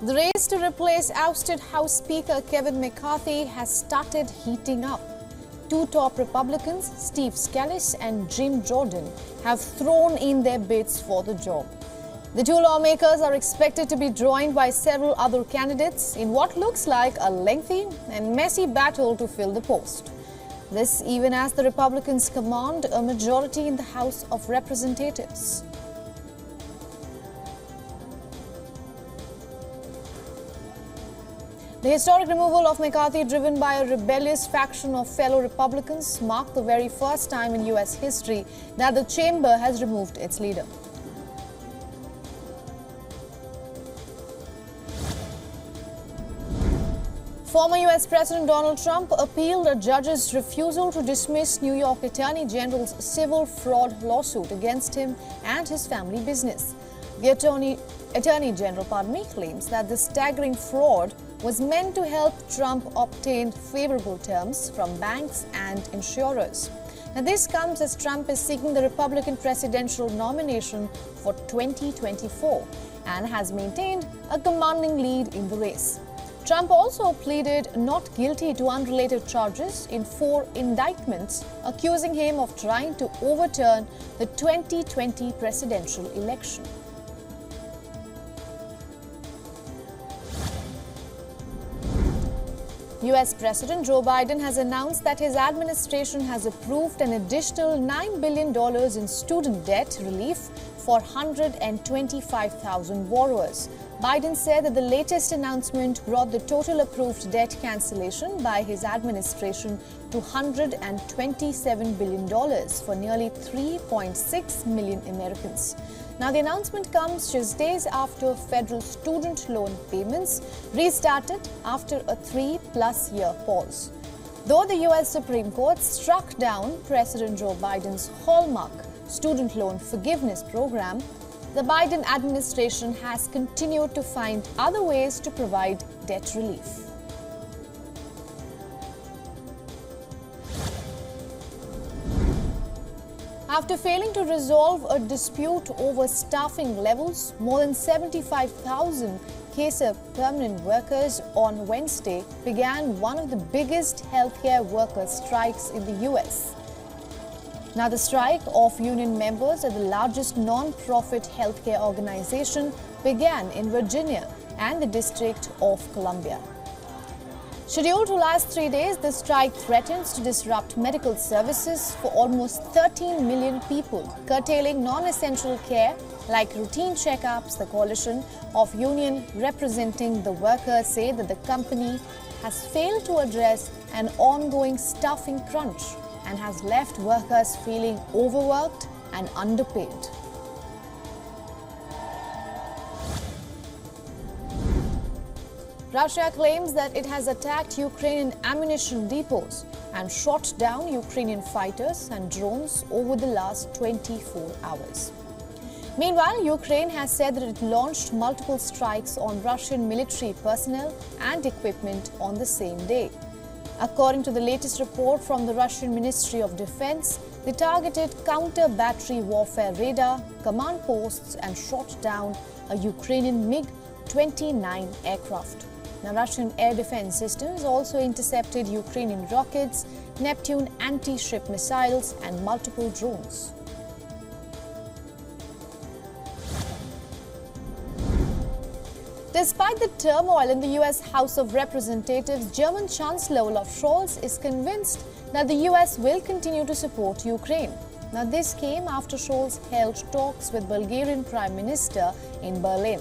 The race to replace ousted House Speaker Kevin McCarthy has started heating up. Two top Republicans, Steve Scalise and Jordan, have thrown in their bids for the job. The two lawmakers are expected to be joined by several other candidates in what looks like a lengthy and messy battle to fill the post. This even as the Republicans command a majority in the House of Representatives. The historic removal of McCarthy, driven by a rebellious faction of fellow Republicans, marked the very first time in U.S. history that the chamber has removed its leader. Former U.S. President Donald Trump appealed a judge's refusal to dismiss New York Attorney General's civil fraud lawsuit against him and his family business. The Attorney General claims that the staggering fraud was meant to help Trump obtain favorable terms from banks and insurers. Now, this comes as Trump is seeking the Republican presidential nomination for 2024 and has maintained a commanding lead in the race. Trump also pleaded not guilty to unrelated charges in 4 indictments, accusing him of trying to overturn the 2020 presidential election. U.S. President Joe Biden has announced that his administration has approved an additional $9 billion in student debt relief for 125,000 borrowers. Biden said that the latest announcement brought the total approved debt cancellation by his administration to $127 billion for nearly 3.6 million Americans. Now, the announcement comes just days after federal student loan payments restarted after a 3+ year pause. Though the U.S. Supreme Court struck down President Joe Biden's hallmark student loan forgiveness program, the Biden administration has continued to find other ways to provide debt relief. After failing to resolve a dispute over staffing levels, more than 75,000 CASA permanent workers on Wednesday began one of the biggest healthcare worker strikes in the U.S. Now, the strike of union members at the largest non-profit healthcare organization began in Virginia and the District of Columbia. Scheduled to last 3 days, the strike threatens to disrupt medical services for almost 13 million people, curtailing non-essential care like routine checkups. The coalition of unions representing the workers say that the company has failed to address an ongoing staffing crunch and has left workers feeling overworked and underpaid. Russia claims that it has attacked Ukrainian ammunition depots and shot down Ukrainian fighters and drones over the last 24 hours. Meanwhile, Ukraine has said that it launched multiple strikes on Russian military personnel and equipment on the same day. According to the latest report from the Russian Ministry of Defense, they targeted counter-battery warfare radar, command posts and shot down a Ukrainian MiG-29 aircraft. Now, Russian air defense systems also intercepted Ukrainian rockets, Neptune anti-ship missiles and multiple drones. Despite the turmoil in the U.S. House of Representatives, German Chancellor Olaf Scholz is convinced that the U.S. will continue to support Ukraine. Now, this came after Scholz held talks with Bulgarian Prime Minister in Berlin.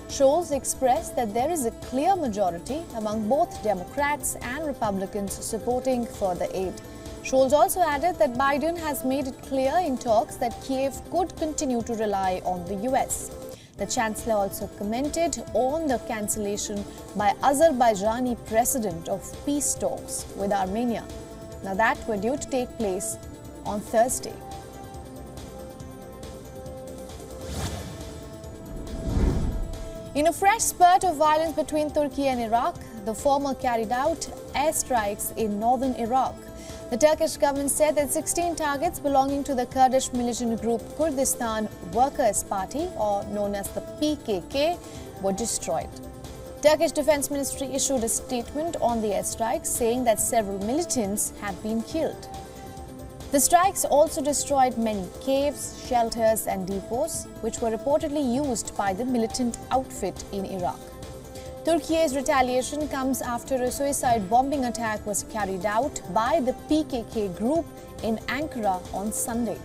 Scholz expressed that there is a clear majority among both Democrats and Republicans supporting further aid. Scholz also added that Biden has made it clear in talks that Kiev could continue to rely on the U.S. The Chancellor also commented on the cancellation by Azerbaijani president of peace talks with Armenia, now that were due to take place on Thursday. In a fresh spurt of violence between Turkey and Iraq, the former carried out airstrikes in northern Iraq. The Turkish government said that 16 targets belonging to the Kurdish militant group Kurdistan Workers' Party, or known as the PKK, were destroyed. Turkish Defense Ministry issued a statement on the airstrikes saying that several militants had been killed. The strikes also destroyed many caves, shelters and depots, which were reportedly used by the militant outfit in Iraq. Turkey's retaliation comes after a suicide bombing attack was carried out by the PKK group in Ankara on Sunday.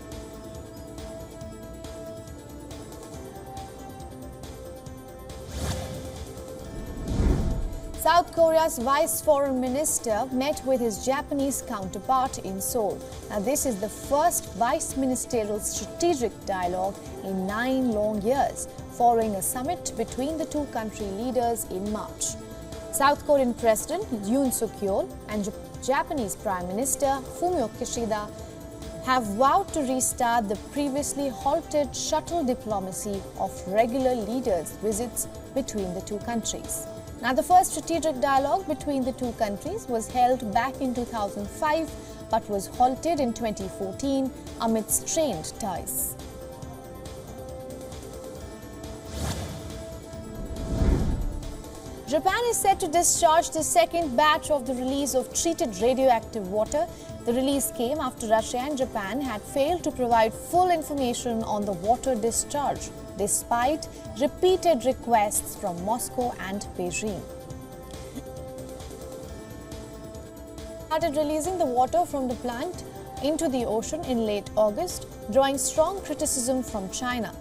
South Korea's Vice Foreign Minister met with his Japanese counterpart in Seoul. Now, this is the first vice ministerial strategic dialogue in 9 long years, following a summit between the two country leaders in March. South Korean President Yoon Suk-yeol and Japanese Prime Minister Fumio Kishida have vowed to restart the previously halted shuttle diplomacy of regular leaders' visits between the two countries. Now, the first strategic dialogue between the two countries was held back in 2005 but was halted in 2014 amid strained ties. Japan is set to discharge the second batch of the release of treated radioactive water. The release came after Russia and Japan had failed to provide full information on the water discharge, despite repeated requests from Moscow and Beijing. Started releasing the water from the plant into the ocean in late August, drawing strong criticism from China.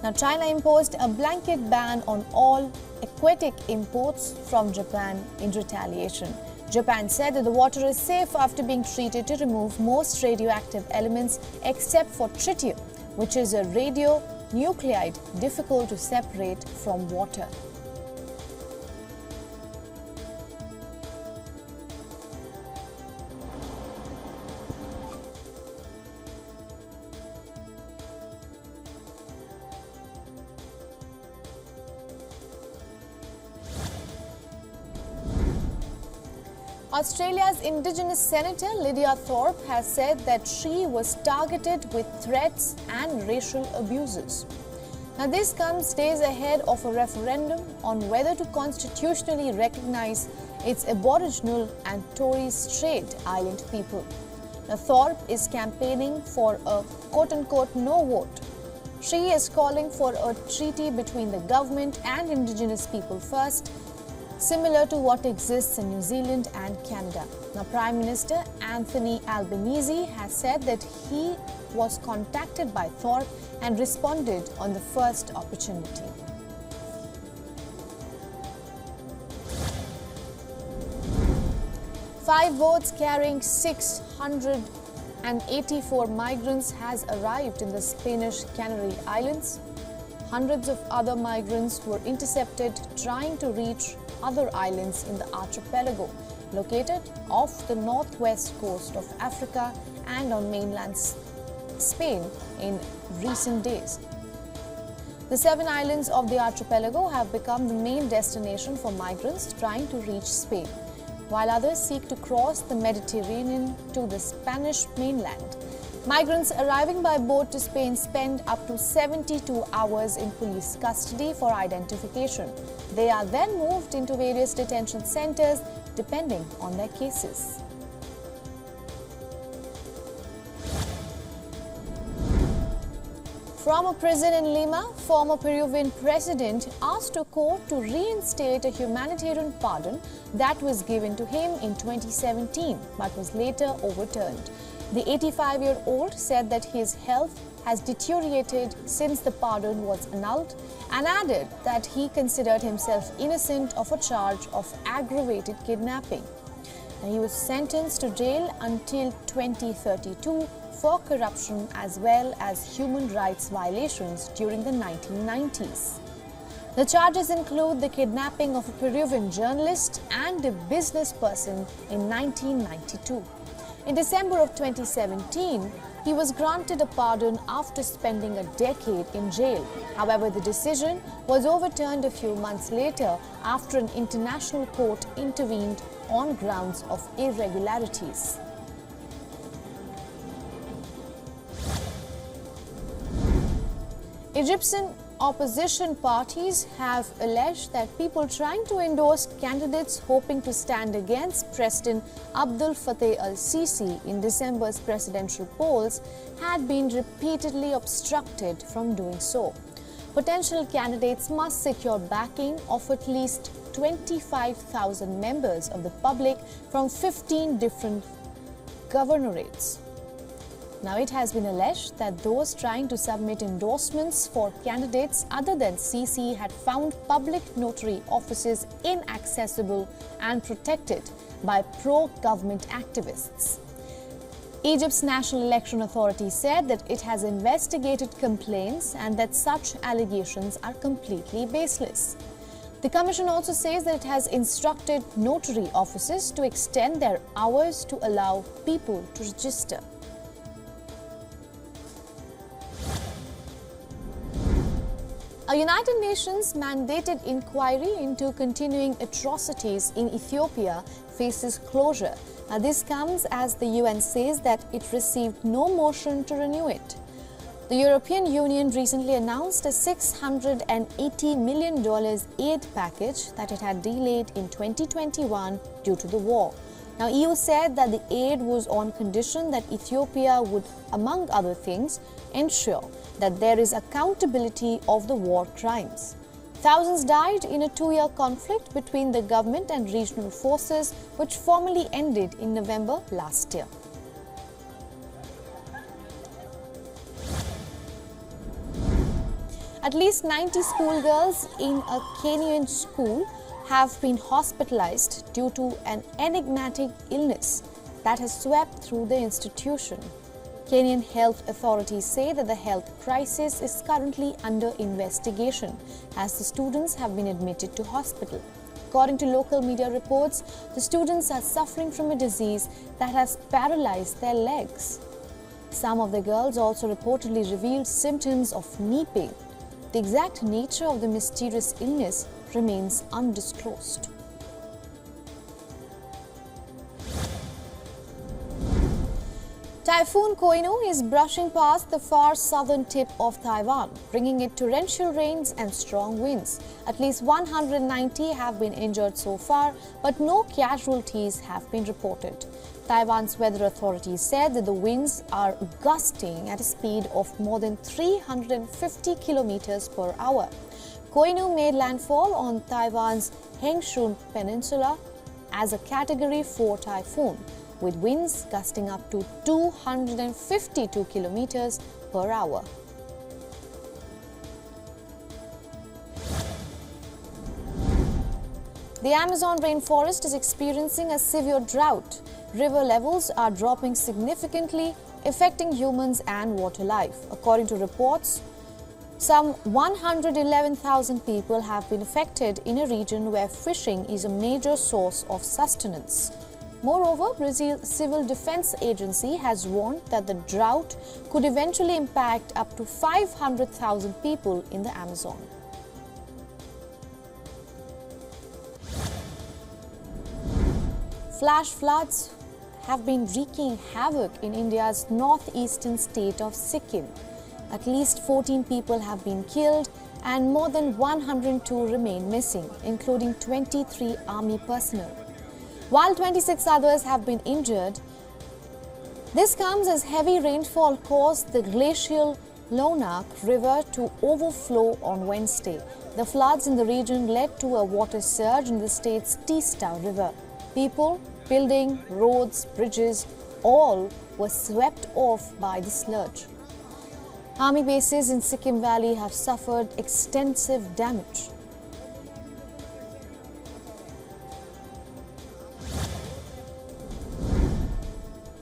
Now, China imposed a blanket ban on all aquatic imports from Japan in retaliation. Japan said that the water is safe after being treated to remove most radioactive elements except for tritium, which is a radionuclide difficult to separate from water. Australia's Indigenous Senator Lydia Thorpe has said that she was targeted with threats and racial abuses. Now, this comes days ahead of a referendum on whether to constitutionally recognize its Aboriginal and Torres Strait Island people. Now, Thorpe is campaigning for a quote-unquote no vote. She is calling for a treaty between the government and Indigenous people first, similar to what exists in New Zealand and Canada. Now, Prime Minister Anthony Albanese has said that he was contacted by Thorpe and responded on the first opportunity. Five boats carrying 684 migrants has arrived in the Spanish Canary Islands. Hundreds of other migrants were intercepted trying to reach other islands in the archipelago, located off the northwest coast of Africa and on mainland Spain in recent days. The 7 islands of the archipelago have become the main destination for migrants trying to reach Spain, while others seek to cross the Mediterranean to the Spanish mainland. Migrants arriving by boat to Spain spend up to 72 hours in police custody for identification. They are then moved into various detention centers depending on their cases. From a prison in Lima, former Peruvian president asked a court to reinstate a humanitarian pardon that was given to him in 2017 but was later overturned. The 85-year-old said that his health has deteriorated since the pardon was annulled and added that he considered himself innocent of a charge of aggravated kidnapping. And he was sentenced to jail until 2032 for corruption as well as human rights violations during the 1990s. The charges include the kidnapping of a Peruvian journalist and a business person in 1992. In December of 2017, he was granted a pardon after spending a decade in jail. However, the decision was overturned a few months later after an international court intervened on grounds of irregularities. Opposition parties have alleged that people trying to endorse candidates hoping to stand against President Abdel Fattah al-Sisi in December's presidential polls had been repeatedly obstructed from doing so. Potential candidates must secure backing of at least 25,000 members of the public from 15 different governorates. Now, it has been alleged that those trying to submit endorsements for candidates other than Sisi had found public notary offices inaccessible and protected by pro-government activists. Egypt's National Election Authority said that it has investigated complaints and that such allegations are completely baseless. The Commission also says that it has instructed notary offices to extend their hours to allow people to register. A United Nations mandated inquiry into continuing atrocities in Ethiopia faces closure. Now, this comes as the UN says that it received no motion to renew it. The European Union recently announced a $680 million aid package that it had delayed in 2021 due to the war. Now, EU said that the aid was on condition that Ethiopia would, among other things, ensure that there is accountability of the war crimes. Thousands died in a two-year conflict between the government and regional forces, which formally ended in November last year. At least 90 schoolgirls in a Kenyan school have been hospitalized due to an enigmatic illness that has swept through the institution. Kenyan health authorities say that the health crisis is currently under investigation as the students have been admitted to hospital. According to local media reports, the students are suffering from a disease that has paralyzed their legs. Some of the girls also reportedly revealed symptoms of knee pain. The exact nature of the mysterious illness remains undisclosed. Typhoon Koinu is brushing past the far southern tip of Taiwan, bringing it torrential rains and strong winds. At least 190 have been injured so far, but no casualties have been reported. Taiwan's weather authorities said that the winds are gusting at a speed of more than 350 kilometers per hour. Koinu made landfall on Taiwan's Hengshun Peninsula as a Category 4 typhoon, with winds gusting up to 252 kilometers per hour. The Amazon rainforest is experiencing a severe drought. River levels are dropping significantly, affecting humans and water life. According to reports, some 111,000 people have been affected in a region where fishing is a major source of sustenance. Moreover, Brazil's Civil Defense Agency has warned that the drought could eventually impact up to 500,000 people in the Amazon. Flash floods have been wreaking havoc in India's northeastern state of Sikkim. At least 14 people have been killed and more than 102 remain missing, including 23 army personnel, while 26 others have been injured. This comes as heavy rainfall caused the glacial Lonak River to overflow on Wednesday. The floods in the region led to a water surge in the state's Teesta River. People, buildings, roads, bridges, all were swept off by the sludge. Army bases in Sikkim Valley have suffered extensive damage.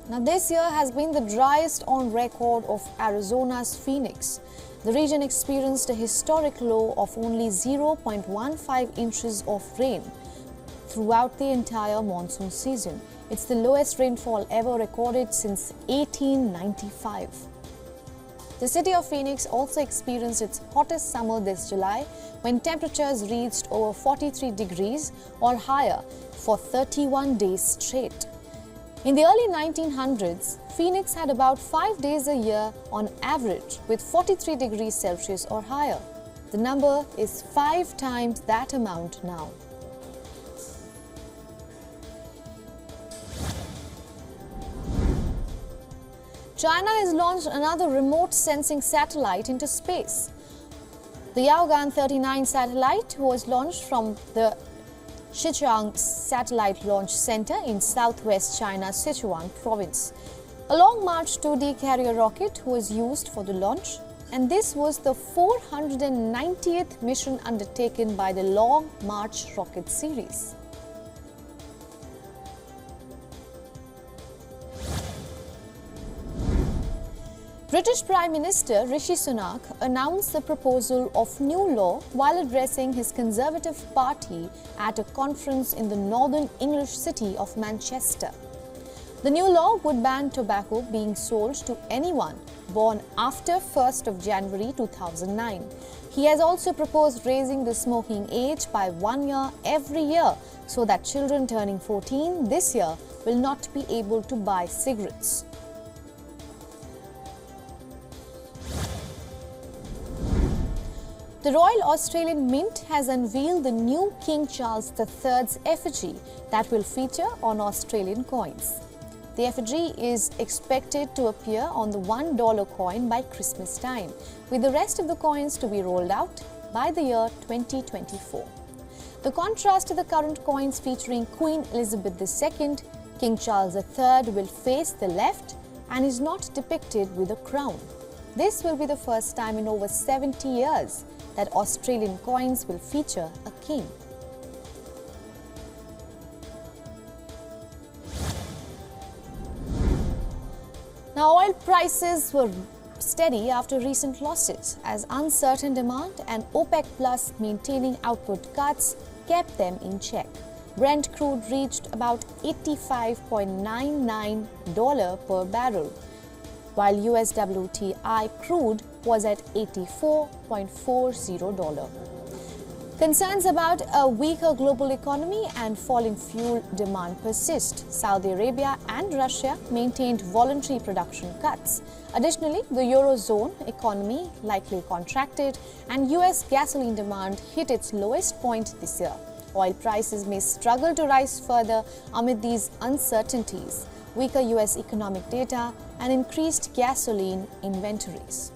Now, this year has been the driest on record of Arizona's Phoenix. The region experienced a historic low of only 0.15 inches of rain throughout the entire monsoon season. It's the lowest rainfall ever recorded since 1895. The city of Phoenix also experienced its hottest summer this July, when temperatures reached over 43 degrees or higher for 31 days straight. In the early 1900s, Phoenix had about 5 days a year on average with 43 degrees Celsius or higher. The number is 5 times that amount now. China has launched another remote sensing satellite into space. The WION 39 satellite was launched from the Xichang Satellite Launch Center in southwest China's Sichuan province. A Long March 2D carrier rocket was used for the launch, and this was the 490th mission undertaken by the Long March rocket series. British Prime Minister Rishi Sunak announced the proposal of new law while addressing his Conservative Party at a conference in the northern English city of Manchester. The new law would ban tobacco being sold to anyone born after 1st of January 2009. He has also proposed raising the smoking age by 1 year every year so that children turning 14 this year will not be able to buy cigarettes. The Royal Australian Mint has unveiled the new King Charles III's effigy that will feature on Australian coins. The effigy is expected to appear on the $1 coin by Christmas time, with the rest of the coins to be rolled out by the year 2024. The contrast to the current coins featuring Queen Elizabeth II, King Charles III will face the left and is not depicted with a crown. This will be the first time in over 70 years that Australian coins will feature a king. Now, oil prices were steady after recent losses as uncertain demand and OPEC Plus maintaining output cuts kept them in check. Brent crude reached about $85.99 per barrel, while US WTI crude was at $84.40. Concerns about a weaker global economy and falling fuel demand persist. Saudi Arabia and Russia maintained voluntary production cuts. Additionally, the Eurozone economy likely contracted and US gasoline demand hit its lowest point this year. Oil prices may struggle to rise further amid these uncertainties, weaker US economic data and increased gasoline inventories.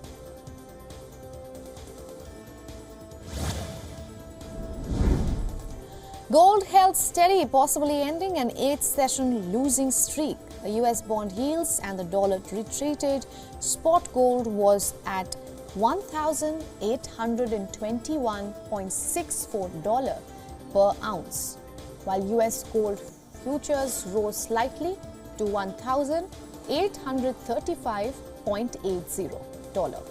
Gold held steady, possibly ending an 8th-session losing streak. The US bond yields and the dollar retreated. Spot gold was at $1,821.64 per ounce, while US gold futures rose slightly to $1,835.80.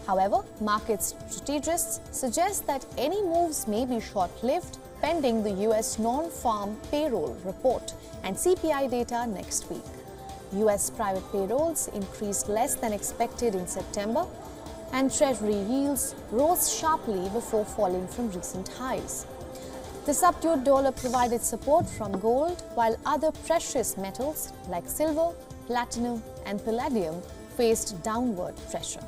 However, market strategists suggest that any moves may be short-lived pending the US non-farm payroll report and CPI data next week. US private payrolls increased less than expected in September, and Treasury yields rose sharply before falling from recent highs. The subdued dollar provided support from gold, while other precious metals like silver, platinum, and palladium faced downward pressure.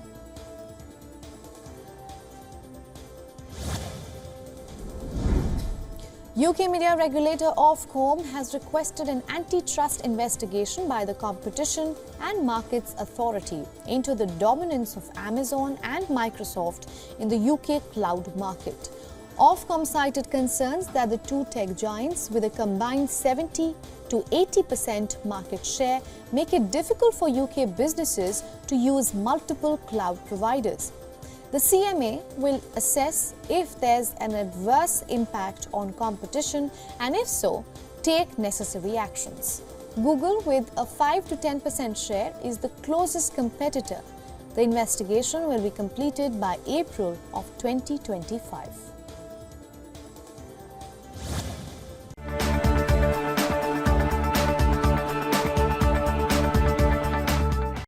UK media regulator Ofcom has requested an antitrust investigation by the Competition and Markets Authority into the dominance of Amazon and Microsoft in the UK cloud market. Ofcom cited concerns that the two tech giants, with a combined 70 to 80% market share, make it difficult for UK businesses to use multiple cloud providers. The CMA will assess if there's an adverse impact on competition and, if so, take necessary actions. Google, with a 5 to 10% share, is the closest competitor. The investigation will be completed by April of 2025.